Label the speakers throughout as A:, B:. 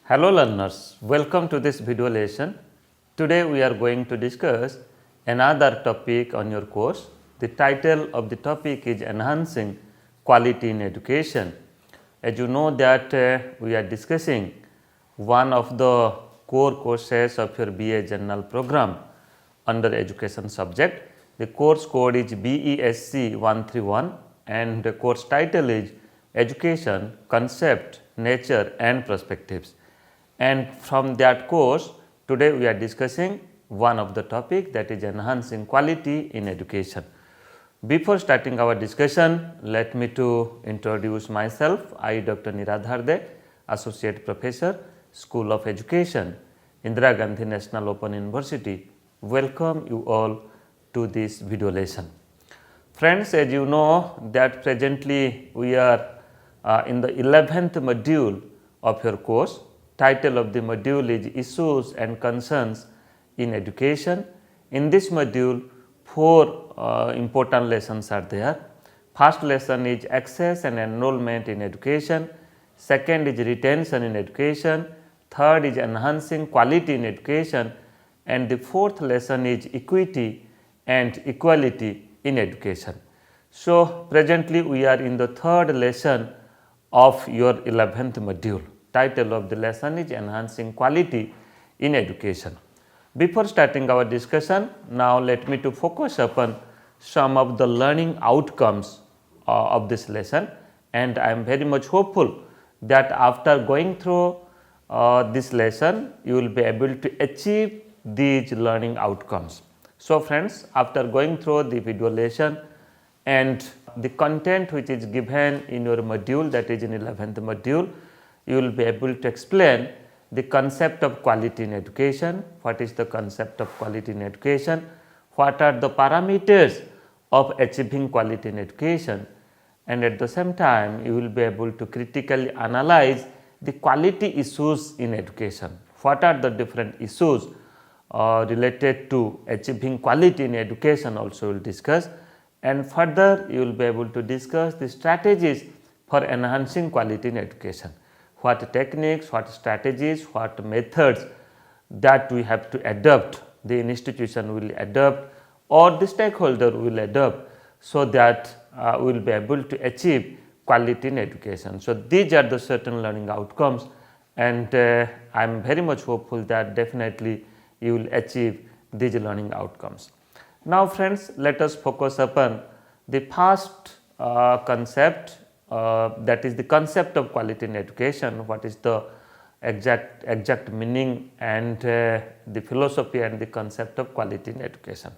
A: Hello learners, welcome to this video lesson. Today we are going to discuss another topic on your course. The title of the topic is Enhancing Quality in Education. As you know that we are discussing one of the core courses of your BA General program under education subject. The course code is BESC 131 and the course title is Education, Concept, Nature and Perspectives. And from that course, today we are discussing one of the topic, that is enhancing quality in education. Before starting our discussion, let me to introduce myself. I, Dr. Niradhar De, Associate Professor, School of Education, Indira Gandhi National Open University, welcome you all to this video lesson. Friends, as you know that presently we are in the 11th module of your course. Title of the module is Issues and Concerns in Education. In this module, four important lessons are there. First lesson is Access and Enrollment in Education. Second is Retention in Education. Third is Enhancing Quality in Education. And the fourth lesson is Equity and Equality in Education. So, presently we are in the third lesson of your 11th module. Title of the lesson is Enhancing Quality in Education. Before starting our discussion, now let me to focus upon some of the learning outcomes of this lesson, and I am very much hopeful that after going through this lesson, you will be able to achieve these learning outcomes. So friends, after going through the video lesson and the content which is given in your module, that is in 11th module, you will be able to explain the concept of quality in education. What is the concept of quality in education? What are the parameters of achieving quality in education? And at the same time, you will be able to critically analyze the quality issues in education. What are the different issues related to achieving quality in education also we will discuss. And further, you will be able to discuss the strategies for enhancing quality in education. What techniques, what strategies, what methods that we have to adopt, the institution will adopt or the stakeholder will adopt, so that we will be able to achieve quality in education. So, these are the certain learning outcomes, and I am very much hopeful that definitely you will achieve these learning outcomes. Now friends, let us focus upon the first concept, that is the concept of quality in education. What is the exact meaning and the philosophy and the concept of quality in education.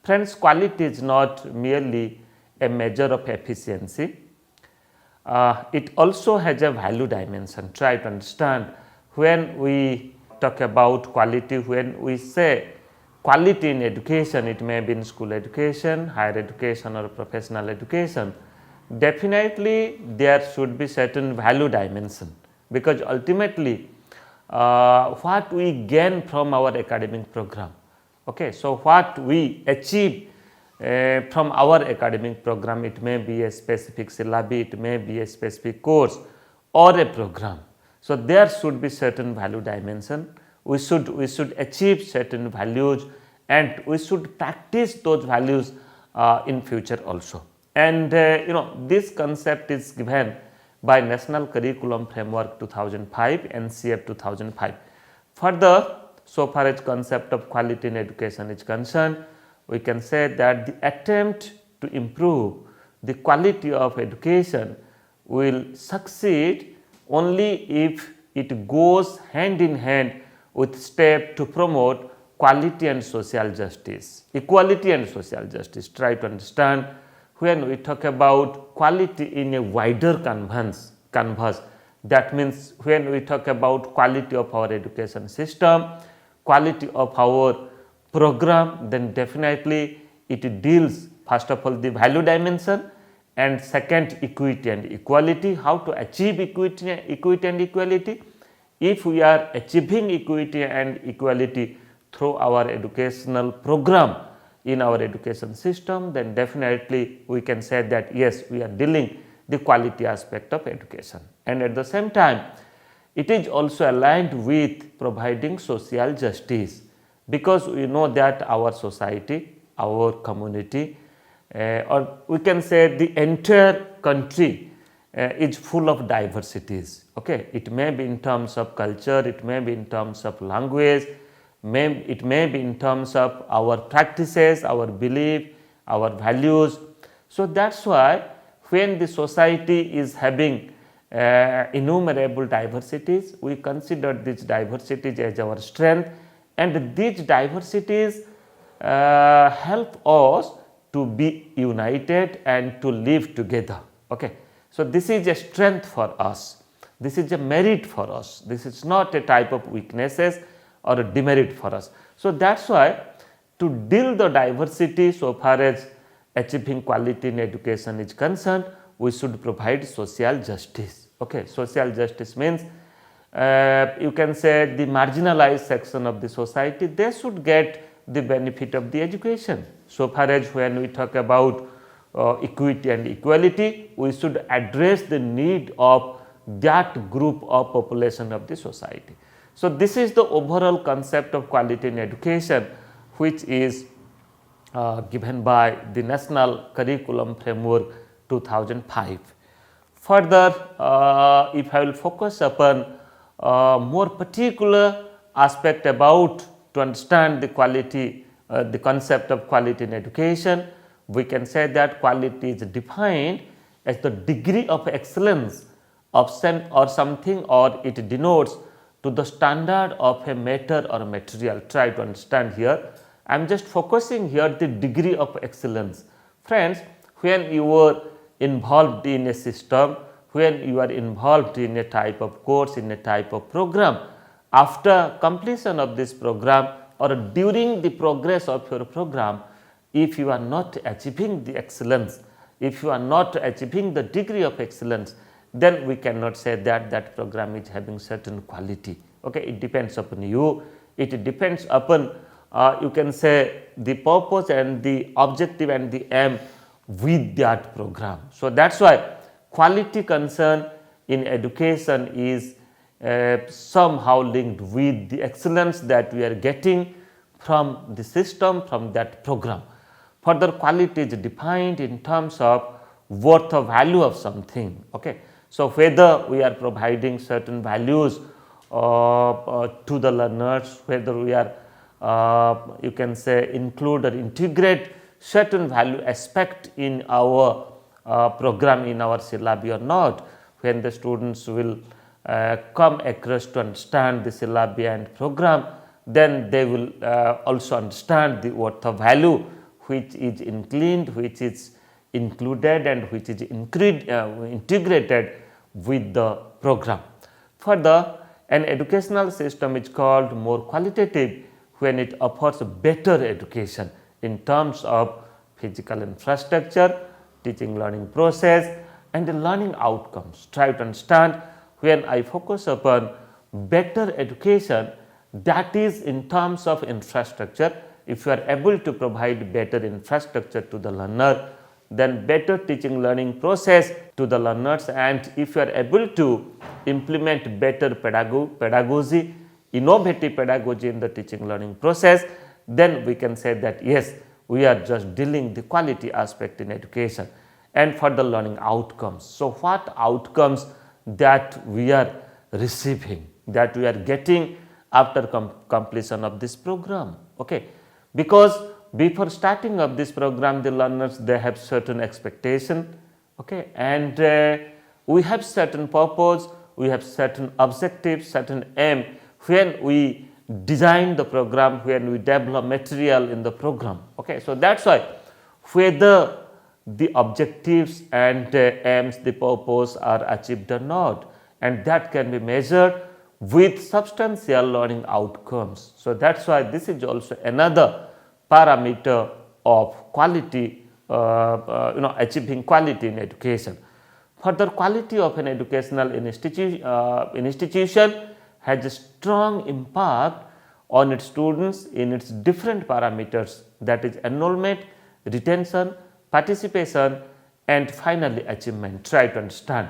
A: Friends, quality is not merely a measure of efficiency. It also has a value dimension. Try to understand, when we talk about quality, when we say quality in education, it may be in school education, higher education or professional education. Definitely there should be certain value dimension, because ultimately what we gain from our academic program. Okay, so what we achieve from our academic program, it may be a specific syllabi, it may be a specific course or a program. So there should be certain value dimension. We should achieve certain values and we should practice those values in future also. And this concept is given by National Curriculum Framework 2005, NCF 2005. Further, so far as concept of quality in education is concerned, we can say that the attempt to improve the quality of education will succeed only if it goes hand in hand with steps to promote quality and social justice, equality and social justice. Try to understand, when we talk about quality in a wider canvas, that means when we talk about quality of our education system, quality of our program, then definitely it deals first of all the value dimension, and second equity and equality, how to achieve equity and equality. If we are achieving equity and equality through our educational program in our education system, then definitely we can say that yes, we are dealing the quality aspect of education. And at the same time, it is also aligned with providing social justice, because we know that our society, our community, or we can say the entire country is full of diversities. Okay, it may be in terms of culture, it may be in terms of language, it may be in terms of our practices, our belief, our values. So that's why when the society is having innumerable diversities, we consider these diversities as our strength, and these diversities help us to be united and to live together. Okay. So, this is a strength for us, this is a merit for us, this is not a type of weaknesses or a demerit for us. So, that is why to deal the diversity so far as achieving quality in education is concerned, we should provide social justice. Okay. Social justice means you can say the marginalized section of the society, they should get the benefit of the education. So far as when we talk about equity and equality, we should address the need of that group of population of the society. So, this is the overall concept of quality in education, which is given by the National Curriculum Framework 2005. Further, if I will focus upon more particular aspect about to understand the quality, the concept of quality in education, we can say that quality is defined as the degree of excellence of or something, or it denotes to the standard of a matter or material. Try to understand here. I am just focusing here the degree of excellence. Friends, when you are involved in a system, when you are involved in a type of course, in a type of program, after completion of this program or during the progress of your program, if you are not achieving the excellence, if you are not achieving the degree of excellence, then we cannot say that that program is having certain quality. Okay, it depends upon you, it depends upon you can say the purpose and the objective and the aim with that program. So, that is why quality concern in education is somehow linked with the excellence that we are getting from the system, from that program. Further, quality is defined in terms of worth or value of something. Okay. So, whether we are providing certain values to the learners, whether we are you can say include or integrate certain value aspect in our program, in our syllabi or not, when the students will come across to understand the syllabi and program, then they will also understand the worth of value which is included, which is included and which is integrated with the program. Further, an educational system is called more qualitative when it offers better education in terms of physical infrastructure, teaching learning process and the learning outcomes. Try to understand, when I focus upon better education, that is in terms of infrastructure. If you are able to provide better infrastructure to the learner, then better teaching learning process to the learners, and if you are able to implement better pedagogy, innovative pedagogy in the teaching learning process, then we can say that yes, we are just dealing the quality aspect in education. And for the learning outcomes, so what outcomes that we are receiving, that we are getting after completion of this program. Okay. Because before starting of this program, the learners, they have certain expectation, okay, and we have certain purpose, we have certain objectives, certain aim when we design the program, when we develop material in the program. Okay. So, that is why whether the objectives and aims, the purpose are achieved or not, and that can be measured with substantial learning outcomes. So, that is why this is also another parameter of quality, achieving quality in education. Further, quality of an educational institution has a strong impact on its students in its different parameters, that is enrollment, retention, participation and finally achievement. Try to understand,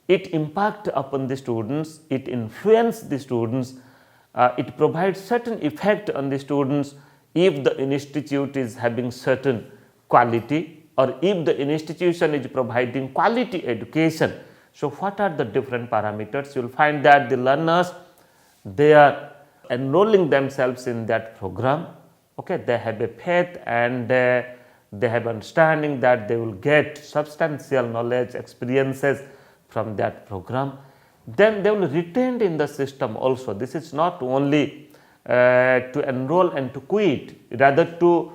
A: it impact upon the students, it influence the students, it provides certain effect on the students if the institute is having certain quality or if the institution is providing quality education. So, what are the different parameters? You will find that the learners, they are enrolling themselves in that program, okay. They have a faith and they have understanding that they will get substantial knowledge, experiences from that program. Then they will retain in the system also. This is not only to enroll and to quit, rather to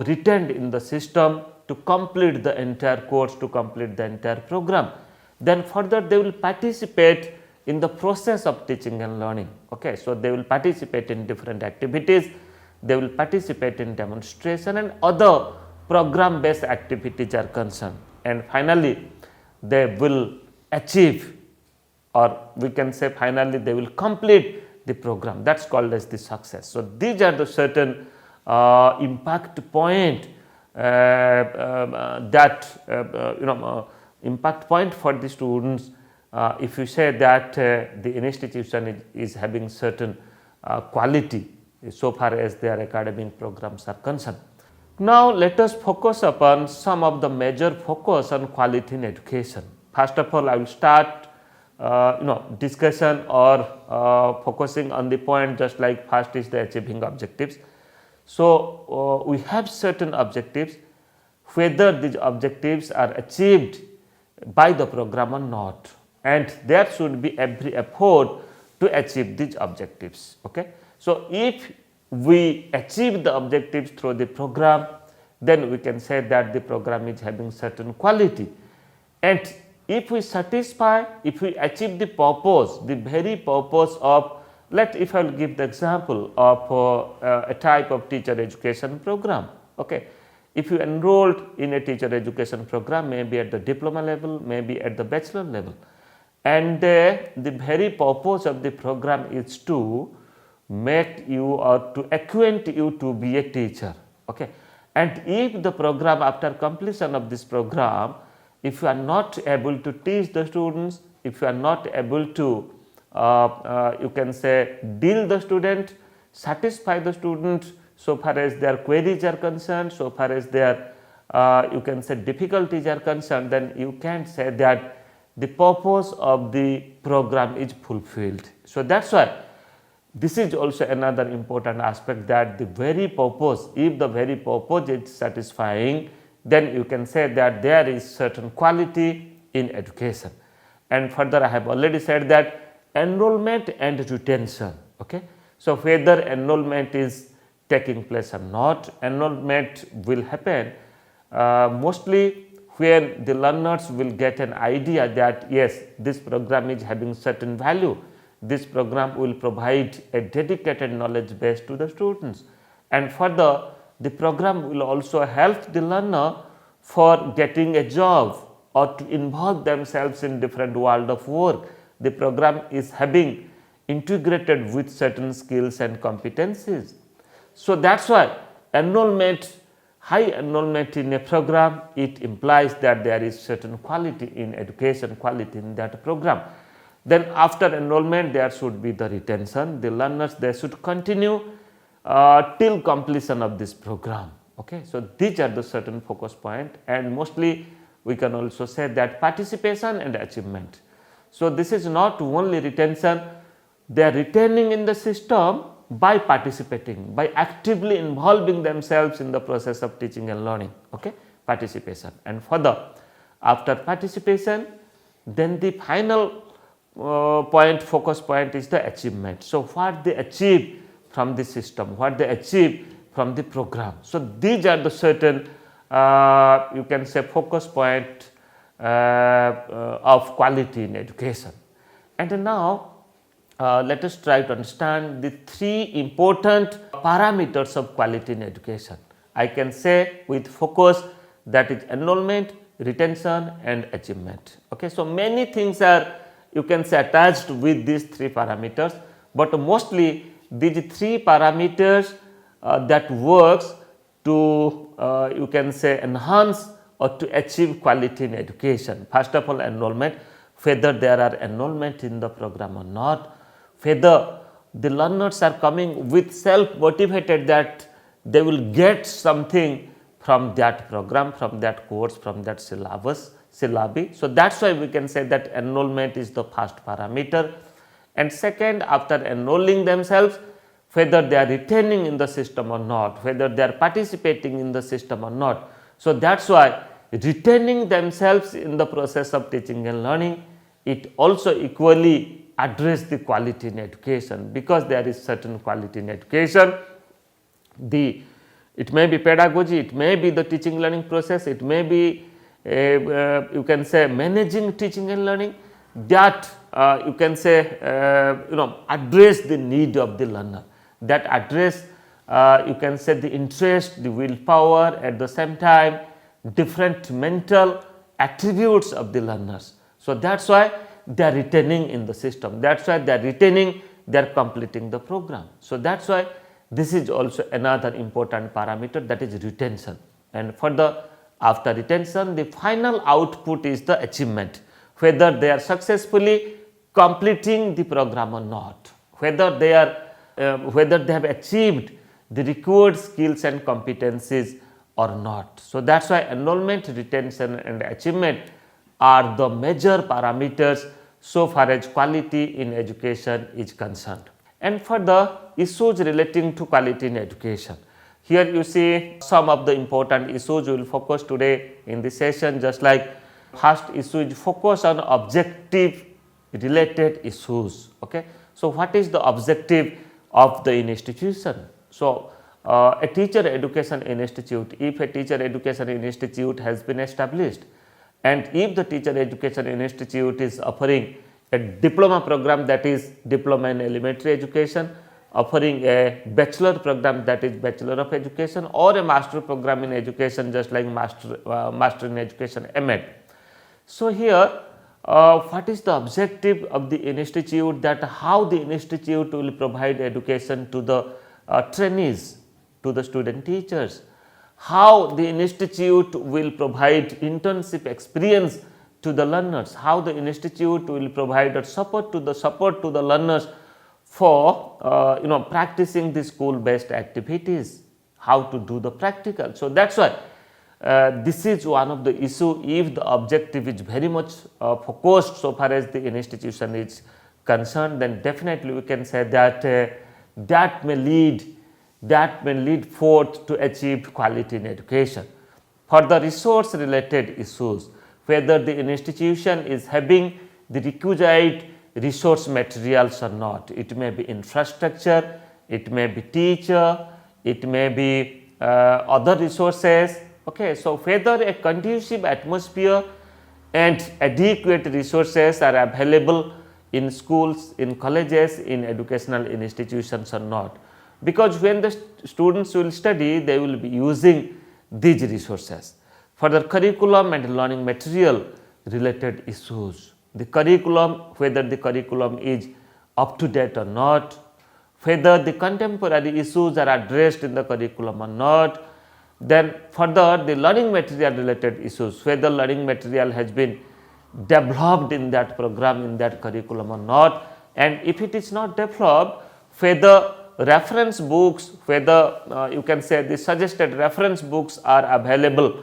A: retain in the system to complete the entire course, to complete the entire program. Then further they will participate in the process of teaching and learning. Okay. So, they will participate in different activities, they will participate in demonstration and other program based activities are concerned, and finally they will achieve, or we can say finally they will complete the program. That is called as the success. So, these are the certain impact point impact point for the students if you say that the institution is having certain quality so far as their academic programs are concerned. Now, let us focus upon some of the major focus on quality in education. First of all, I will start discussion or focusing on the point just like first is the achieving objectives. So, we have certain objectives, whether these objectives are achieved by the program or not, and there should be every effort to achieve these objectives. Okay. So, if we achieve the objectives through the program, then we can say that the program is having certain quality, and if we satisfy, if we achieve the purpose, the very purpose of, if I will give the example of a type of teacher education program. Okay. If you enrolled in a teacher education program, maybe at the diploma level, maybe at the bachelor level, and the very purpose of the program is to make you or to acquaint you to be a teacher. Okay. And if the program, after completion of this program, if you are not able to teach the students, if you are not able to you can say deal the student, satisfy the student so far as their queries are concerned, so far as their you can say difficulties are concerned, then you can say that the purpose of the program is fulfilled. So, that is why this is also another important aspect, that the very purpose, if the very purpose is satisfying, then you can say that there is certain quality in education. And further, I have already said that enrollment and retention. Okay. So, whether enrollment is taking place or not, enrollment will happen mostly when the learners will get an idea that yes, this program is having certain value, this program will provide a dedicated knowledge base to the students, and further the program will also help the learner for getting a job or to involve themselves in different world of work. The program is having integrated with certain skills and competencies. So, that is why enrollment, high enrollment in a program, it implies that there is certain quality in education, quality in that program. Then after enrollment, there should be the retention. The learners, they should continue till completion of this program. Okay. So, these are the certain focus point, and mostly we can also say that participation and achievement. So, this is not only retention, they are retaining in the system by participating, by actively involving themselves in the process of teaching and learning. Okay. Participation, and further after participation, then the final focus point is the achievement. So, what they achieve from the system, what they achieve from the program. So, these are the certain you can say focus point of quality in education. And now, let us try to understand the three important parameters of quality in education. I can say with focus, that is enrollment, retention and achievement. Okay. So, many things are, you can say, attached with these three parameters, but mostly these three parameters that works to you can say enhance or to achieve quality in education. First of all, enrollment. whether there are enrollment in the program or not, whether the learners are coming with self motivated that they will get something from that program, from that course, from that syllabi. So, that is why we can say that enrollment is the first parameter. And second, after enrolling themselves, whether they are retaining in the system or not, whether they are participating in the system or not. So, that is why retaining themselves in the process of teaching and learning, it also equally address the quality in education, because there is certain quality in education. It may be pedagogy, it may be the teaching learning process, it may be you can say managing teaching and learning, that you can say address the need of the learner, that address you can say the interest, the willpower, at the same time different mental attributes of the learners. So, that is why they are retaining in the system, that is why they are retaining, they are completing the program. So, that is why this is also another important parameter, that is retention. And further, after retention, the final output is the achievement, whether they are successfully completing the program or not, whether they have achieved the required skills and competencies or not. So, that is why enrollment, retention and achievement are the major parameters so far as quality in education is concerned. And for the issues relating to quality in education, here you see some of the important issues we will focus today in this session. Just like first issue is focus on objective related issues. Okay. So, what is the objective of the institution? So, a teacher education institute, if a teacher education institute has been established, and if the teacher education institute is offering a diploma program, that is diploma in elementary education, offering a bachelor program, that is bachelor of education, or a master program in education, just like master in education MEd. So, here what is the objective of the institute, that how the institute will provide education to the trainees, to the student teachers, how the institute will provide internship experience to the learners, how the institute will provide a support to the learners for practicing the school based activities, how to do the practical. So, that is why this is one of the issue. If the objective is very much focused so far as the institution is concerned, then definitely we can say that that may lead forth to achieve quality in education. For the resource related issues, whether the institution is having the requisite resource materials or not, it may be infrastructure, it may be teacher, it may be other resources. Okay. So, whether a conducive atmosphere and adequate resources are available in schools, in colleges, in educational institutions or not, because when the students will study, they will be using these resources. For the curriculum and learning material related issues, the curriculum, whether the curriculum is up to date or not, whether the contemporary issues are addressed in the curriculum or not. Then further, the learning material related issues, whether learning material has been developed in that program, in that curriculum or not, and if it is not developed, whether reference books, whether you can say the suggested reference books are available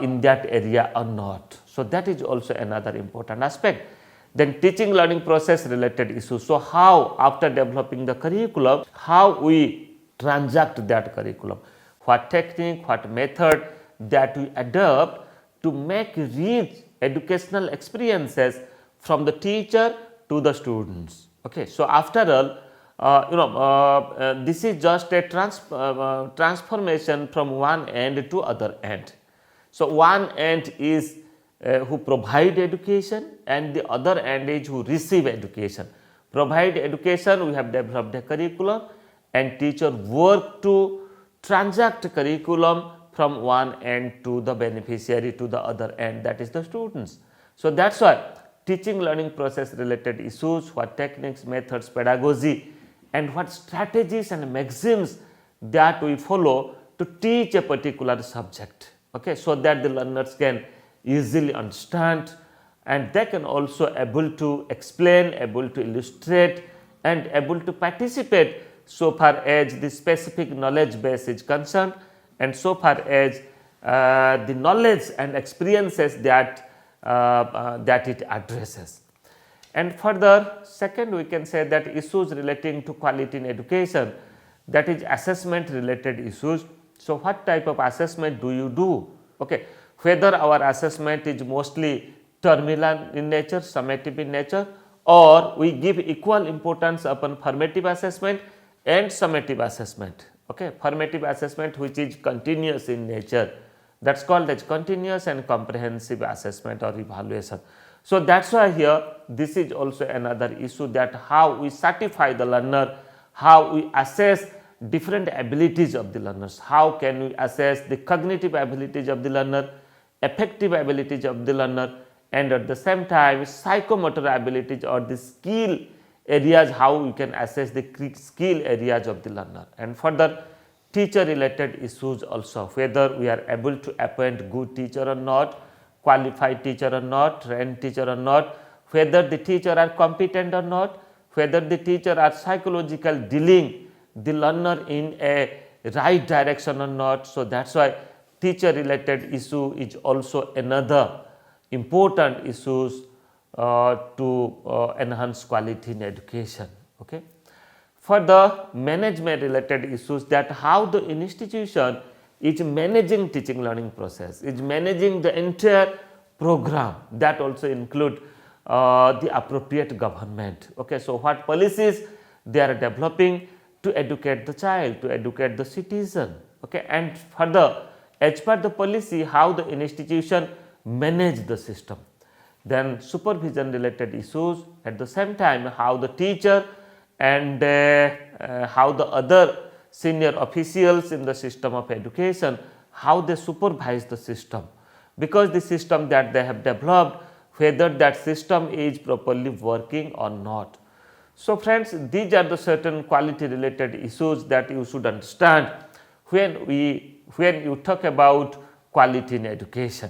A: in that area or not. So, that is also another important aspect. Then teaching learning process related issues. So, how after developing the curriculum, how we transact that curriculum, what technique, what method that we adopt to make rich educational experiences from the teacher to the students. Okay. So, after all, this is just a transformation from one end to other end. So, one end is who provide education, and the other end is who receive education. Provide education, we have developed a curriculum, and teacher work to transact curriculum from one end to the beneficiary to the other end, that is the students. So, that is why teaching learning process related issues, what techniques, methods, pedagogy, and what strategies and maxims that we follow to teach a particular subject. Okay. So, that the learners can easily understand and they can also able to explain, able to illustrate, and able to participate so far as the specific knowledge base is concerned, and so far as the knowledge and experiences that it addresses. And further, second, we can say that issues relating to quality in education, that is assessment related issues. So, what type of assessment do you do? Okay. Whether our assessment is mostly terminal in nature, summative in nature, or we give equal importance upon formative assessment and summative assessment. Okay. Formative assessment which is continuous in nature, that is called as continuous and comprehensive assessment or evaluation. So, that is why here this is also another issue, that how we certify the learner, how we assess different abilities of the learners, how can we assess the cognitive abilities of the learner, affective abilities of the learner, and at the same time psychomotor abilities or the skill areas, how we can assess the skill areas of the learner. And further, teacher related issues also, whether we are able to appoint good teacher or not, qualified teacher or not, trained teacher or not, whether the teacher are competent or not, whether the teacher are psychological dealing the learner in a right direction or not. So, that is why teacher related issue is also another important issues to enhance quality in education. Okay. For the management related issues, that how the institution is managing teaching learning process, is managing the entire program, that also include the appropriate government. Okay. So, what policies they are developing to educate the child, to educate the citizen. Okay. And further, as per the policy, how the institution manage the system. Then supervision related issues, at the same time how the teacher and how the other senior officials in the system of education, how they supervise the system, because the system that they have developed, whether that system is properly working or not. So, friends, these are the certain quality related issues that you should understand when you talk about quality in education.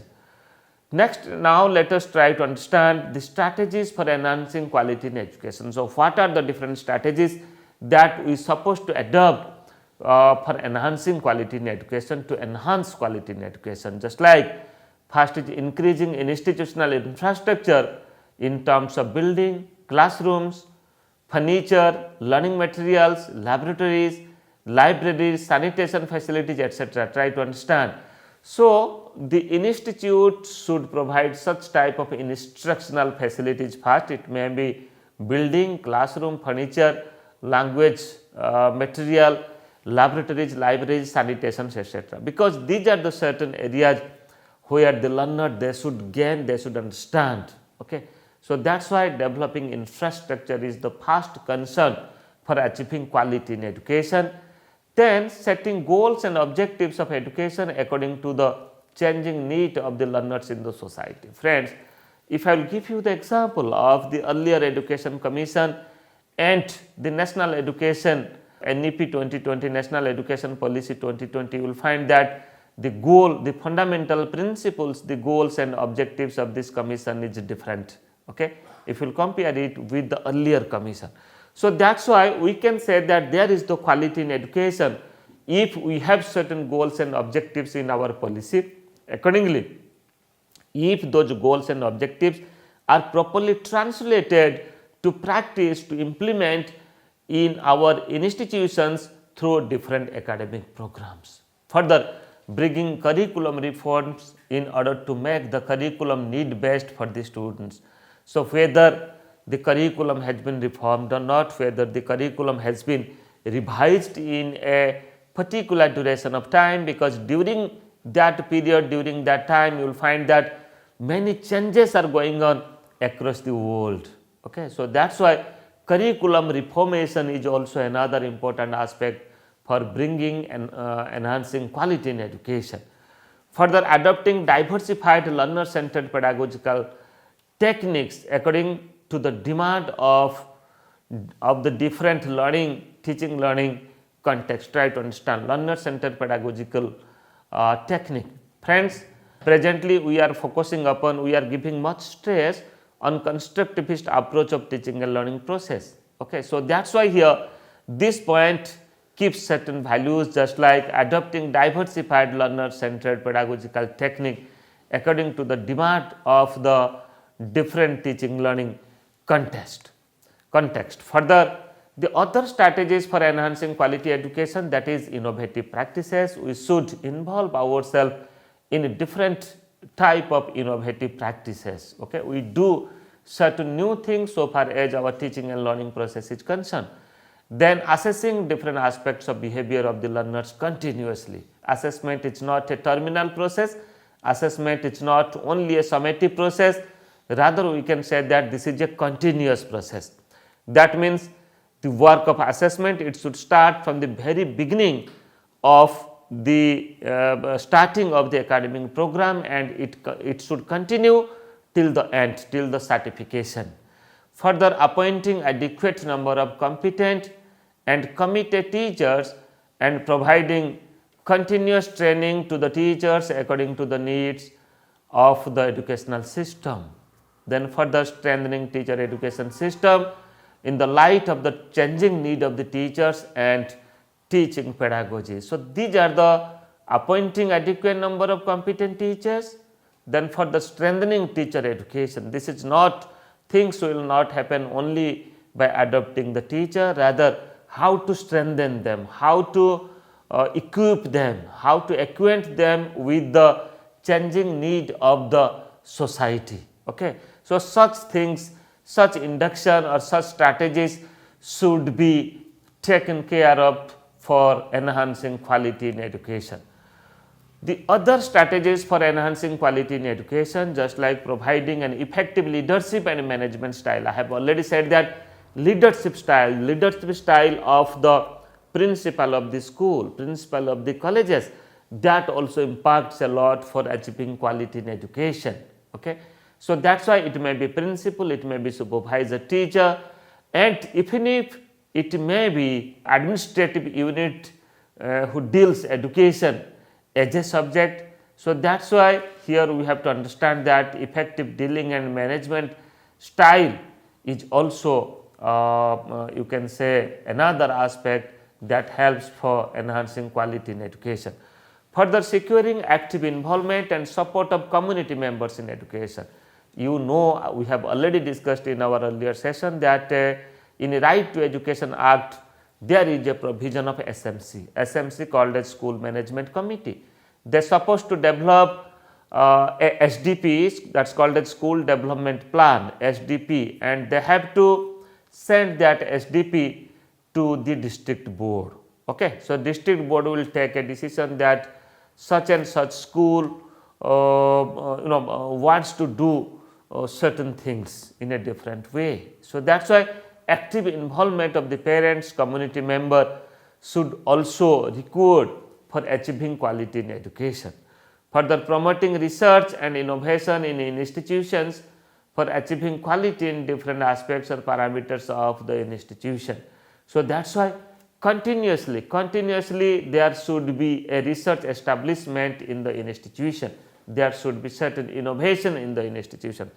A: Next, now let us try to understand the strategies for enhancing quality in education. So, what are the different strategies that we are supposed to adopt for enhancing quality in education, to enhance quality in education? Just like first is increasing institutional infrastructure in terms of building, classrooms, furniture, learning materials, laboratories, libraries, sanitation facilities, etc. Try to understand. So, the institute should provide such type of instructional facilities first. It may be building, classroom, furniture, language material, laboratories, libraries, sanitations, etc. Because these are the certain areas where the learner they should gain, they should understand. Okay. So, that is why developing infrastructure is the first concern for achieving quality in education. Then setting goals and objectives of education according to the changing need of the learners in the society. Friends, if I will give you the example of the earlier Education Commission and the National Education NEP 2020, National Education Policy 2020, you will find that the goal, the fundamental principles, the goals and objectives of this commission is different. Okay, if you will compare it with the earlier commission. So, that is why we can say that there is the quality in education if we have certain goals and objectives in our policy. Accordingly, if those goals and objectives are properly translated to practice, to implement in our institutions through different academic programs. Further, bringing curriculum reforms in order to make the curriculum need based for the students. So, whether the curriculum has been reformed or not, whether the curriculum has been revised in a particular duration of time, because during that period, during that time, you will find that many changes are going on across the world. Okay. So, that is why curriculum reformation is also another important aspect for bringing and enhancing quality in education. Further, adopting diversified learner centered pedagogical techniques according to the demand of the different learning, teaching learning context. Try to understand learner centered pedagogical technique. Friends, Presently, we are giving much stress on constructivist approach of teaching and learning process. Okay, so that's why here this point keeps certain values, just like adopting diversified learner centered pedagogical technique according to the demand of the different teaching learning context. Further, the other strategies for enhancing quality education, that is innovative practices. We should involve ourselves in different type of innovative practices. Okay, we do certain new things so far as our teaching and learning process is concerned. Then assessing different aspects of behavior of the learners continuously. Assessment is not a terminal process. Assessment is not only a summative process. Rather, we can say that this is a continuous process. That means the work of assessment, it should start from the very beginning of the starting of the academic program, and it should continue till the end, till the certification. Further, appointing adequate number of competent and committed teachers and providing continuous training to the teachers according to the needs of the educational system. Then further strengthening teacher education system in the light of the changing need of the teachers and teaching pedagogy. So, these are the appointing adequate number of competent teachers. Then for the strengthening teacher education, this is not, things will not happen only by adopting the teacher, rather how to strengthen them, how to equip them, how to acquaint them with the changing need of the society. Okay. So, such things, such induction or such strategies should be taken care of for enhancing quality in education. The other strategies for enhancing quality in education, just like providing an effective leadership and management style. I have already said that leadership style of the principal of the school, principal of the colleges, that also impacts a lot for achieving quality in education. Okay. So, that is why it may be principal, it may be supervisor, teacher, and even if it may be administrative unit who deals education as a subject. So, that is why here we have to understand that effective dealing and management style is also you can say another aspect that helps for enhancing quality in education. Further, securing active involvement and support of community members in education. You know, we have already discussed in our earlier session that in the Right to Education Act, there is a provision of SMC called as School Management Committee. They are supposed to develop a SDP, that is called as School Development Plan, SDP, and they have to send that SDP to the district board. Okay. So, district board will take a decision that such and such school wants to do certain things in a different way. So, that is why active involvement of the parents, community member should also record for achieving quality in education. Further, promoting research and innovation in institutions for achieving quality in different aspects or parameters of the institution. So, that is why continuously there should be a research establishment in the institution, there should be certain innovation in the institution.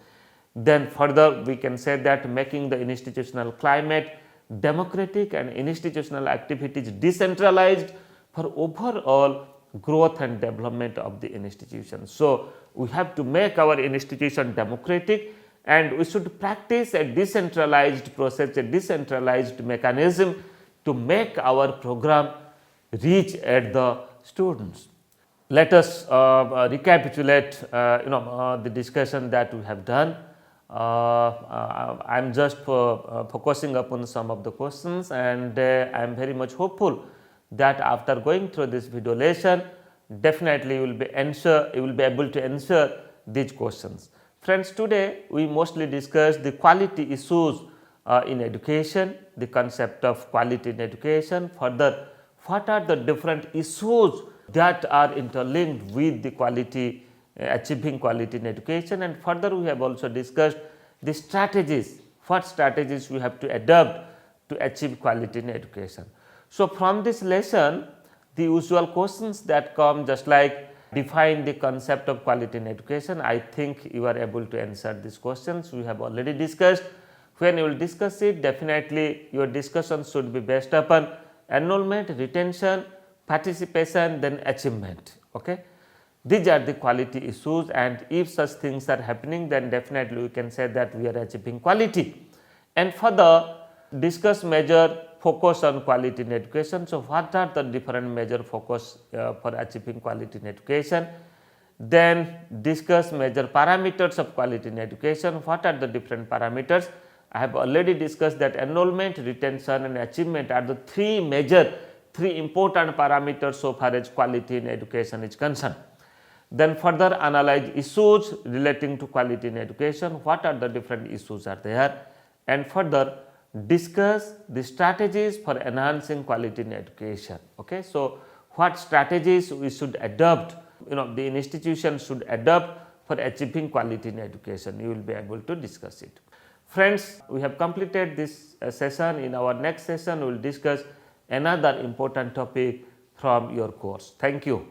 A: Then further we can say that making the institutional climate democratic and institutional activities decentralized for overall growth and development of the institution. So, we have to make our institution democratic, and we should practice a decentralized process, a decentralized mechanism to make our program reach at the students. Let us recapitulate the discussion that we have done. I am just focusing upon some of the questions, and I am very much hopeful that after going through this video lesson, definitely you will be able to answer these questions. Friends, today we mostly discussed the quality issues in education, the concept of quality in education. Further, what are the different issues that are interlinked with the quality, achieving quality in education, and further we have also discussed the strategies, what strategies we have to adopt to achieve quality in education. So, from this lesson, the usual questions that come, just like define the concept of quality in education. I think you are able to answer these questions. We have already discussed. When you will discuss it, definitely your discussion should be based upon enrollment, retention, participation, then achievement. Okay. These are the quality issues, and if such things are happening, then definitely we can say that we are achieving quality. And further, discuss major focus on quality in education. So, what are the different major focus for achieving quality in education? Then discuss major parameters of quality in education. What are the different parameters? I have already discussed that enrollment, retention and achievement are the three important parameters so far as quality in education is concerned. Then further analyze issues relating to quality in education. What are the different issues are there? And further discuss the strategies for enhancing quality in education. Okay. So, what strategies we should adopt, the institution should adopt for achieving quality in education. You will be able to discuss it. Friends, we have completed this session. In our next session, we will discuss another important topic from your course. Thank you.